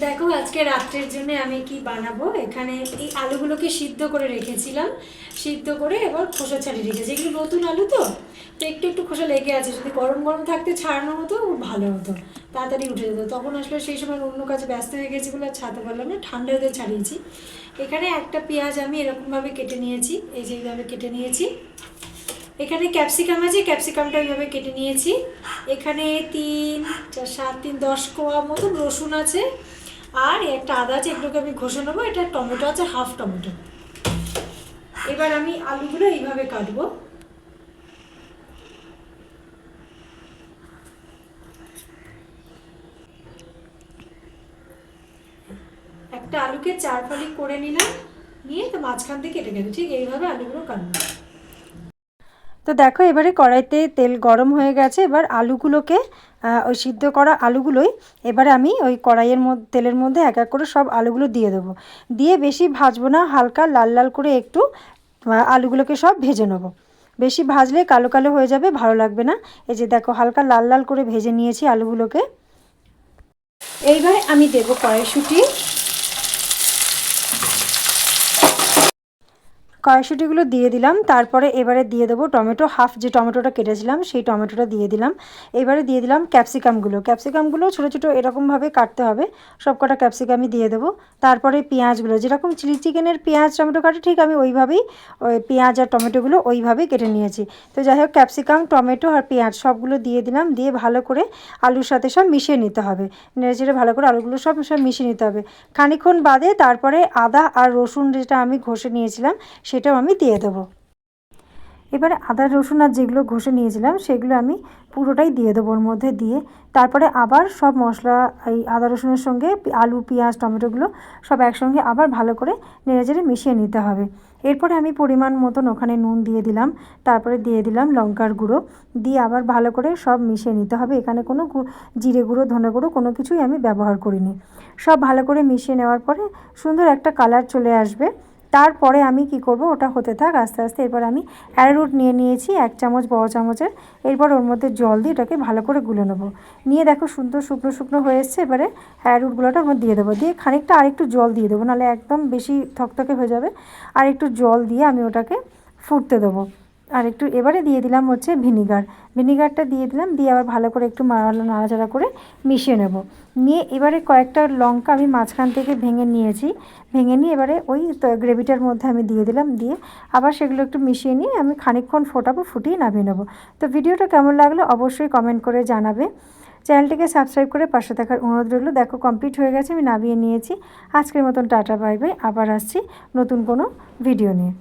দেখো আজকে রাত্রের জন্য আমি কি বানাবো। এখানে এই আলুগুলোকে সিদ্ধ করে রেখেছিলাম, সিদ্ধ করে এবার খোসা ছাড়িয়ে রেখেছি। এগুলো নতুন আলু তো একটু একটু খোসা লেগে আছে। যদি গরম গরম থাকতে ছাড়ানো হতো ভালো হতো, তাড়াতাড়ি উঠে যেত। তখন আসলে সেই সময় অন্য কাজে ব্যস্ত হয়ে গেছি বলে আর ছাড়তে পারলাম না, ঠান্ডা হতে ছাড়িয়েছি। এখানে একটা পেঁয়াজ আমি এরকমভাবে কেটে নিয়েছি, এই যে এইভাবে কেটে নিয়েছি। এখানে ক্যাপসিকাম আছে, ক্যাপসিকামটা এইভাবে কেটে নিয়েছি। এখানে 3 4 7 3 10 কোয়া মতন রসুন আছে, আর একটা আদা আছে, এগুলোকে আমি ঘষে নেবো। এটা টমেটো আছে, হাফ টমেটো। এবার আমি আলুগুলো এইভাবে কাটবো। একটা আলুকে 4 ফালি করে নিলাম, নিয়ে তো মাঝখান থেকে কেটে কেটে ঠিক এইভাবে আলুগুলো কাটবো। তো দেখো এবারে কড়াইতে তেল গরম হয়ে গেছে। এবার আলুগুলোকে ওই সিদ্ধ করা আলুগুলোই এবারে আমি ওই কড়াইয়ের মধ্যে তেলের মধ্যে এক এক করে সব আলুগুলো দিয়ে দেবো। দিয়ে বেশি ভাজবো না, হালকা লাল লাল করে একটু আলুগুলোকে সব ভেজে নেবো। বেশি ভাজলে কালো কালো হয়ে যাবে, ভালো লাগবে না। এই যে দেখো হালকা লাল লাল করে ভেজে নিয়েছি আলুগুলোকে। এইবার আমি দেবো কড়াইশুঁটি। কড়াইশুঁটিগুলো দিয়ে দিলাম। তারপরে এবারে দিয়ে দেবো টমেটো, হাফ যে টমেটোটা কেটেছিলাম সেই টমেটোটা দিয়ে দিলাম। এবারে দিয়ে দিলাম ক্যাপসিকামগুলো ছোটো ছোটো এরকমভাবে কাটতে হবে, সব কটা ক্যাপসিকামই দিয়ে দেবো। তারপরে পেঁয়াজগুলো যেরকম চিলি চিকেনের পেঁয়াজ টমেটো কাটে ঠিক আমি ওইভাবেই ওই পেঁয়াজ আর টমেটোগুলো ওইভাবেই কেটে নিয়েছি। তো যাই হোক ক্যাপসিকাম টমেটো আর পেঁয়াজ সবগুলো দিয়ে দিলাম। দিয়ে ভালো করে আলুর সাথে সব মিশিয়ে নিতে হবে, নেড়ে চেড়ে ভালো করে আলুগুলো সব মিশিয়ে নিতে হবে। খানিকক্ষণ বাদে তারপরে আদা আর রসুন যেটা আমি ঘষে নিয়েছিলাম সেটাও আমি দিয়ে দেবো। এবারে আদা রসুন আর যেগুলো ঘষে নিয়েছিলাম সেগুলো আমি পুরোটাই দিয়ে দেবো ওর মধ্যে। দিয়ে তারপরে আবার সব মশলা এই আদা রসুনের সঙ্গে আলু পেঁয়াজ টমেটোগুলো সব একসঙ্গে আবার ভালো করে নেড়েচেড়ে মিশিয়ে নিতে হবে। এরপরে আমি পরিমাণ মতন ওখানে নুন দিয়ে দিলাম, তারপরে দিয়ে দিলাম লঙ্কার গুঁড়ো, দিয়ে আবার ভালো করে সব মিশিয়ে নিতে হবে। এখানে কোনো জিরে গুঁড়ো ধনে গুঁড়ো কোনো কিছুই আমি ব্যবহার করিনি। সব ভালো করে মিশিয়ে নেওয়ার পরে সুন্দর একটা কালার চলে আসবে। তারপরে আমি কি করব, ওটা হতে থাক আস্তে আস্তে। এরপর আমি অ্যারোরুট নিয়েছি 1 চামচ বড় চামচের। এরপর ওর মধ্যে জল দিয়ে এটাকে ভালো করে গুলে নেবো। নিয়ে দেখো সুন্দর শুকনো শুকনো হয়ে এসছে। এবারে অ্যারোরুটগুলোটা ওর মধ্যে দিয়ে দেবো, দিয়ে খানিকটা আরেকটু জল দিয়ে দেবো, নাহলে একদম বেশি থকথকে হয়ে যাবে। আর একটু জল দিয়ে আমি ওটাকে ফুটতে দেবো। আর একটু এবারে দিয়ে দিলাম হচ্ছে ভিনিগারটা দিয়ে দিলাম। দিয়ে আবার ভালো করে একটু নাড়াচাড়া করে মিশিয়ে নেব। নিয়ে এবারে কয়েকটা লঙ্কা আমি মাঝখান থেকে ভেঙে নিয়েছি, ভেঙে নিয়ে এবারে ওই গ্রেভিটার মধ্যে আমি দিয়ে দিলাম। দিয়ে আবার সেগুলো একটু মিশিয়ে নিয়ে আমি খানিকক্ষণ ফোটাবো, ফুটিয়ে নামিয়ে নেবো। তো ভিডিওটা কেমন লাগলো অবশ্যই কমেন্ট করে জানাবে। চ্যানেলটিকে সাবস্ক্রাইব করে পাশে থাকার অনুরোধ রইল। দেখো কমপ্লিট হয়ে গেছে, আমি নামিয়ে নিয়েছি। আজকের মতন টাটা বাই বাই। আবার আসছি নতুন কোনো ভিডিও নিয়ে।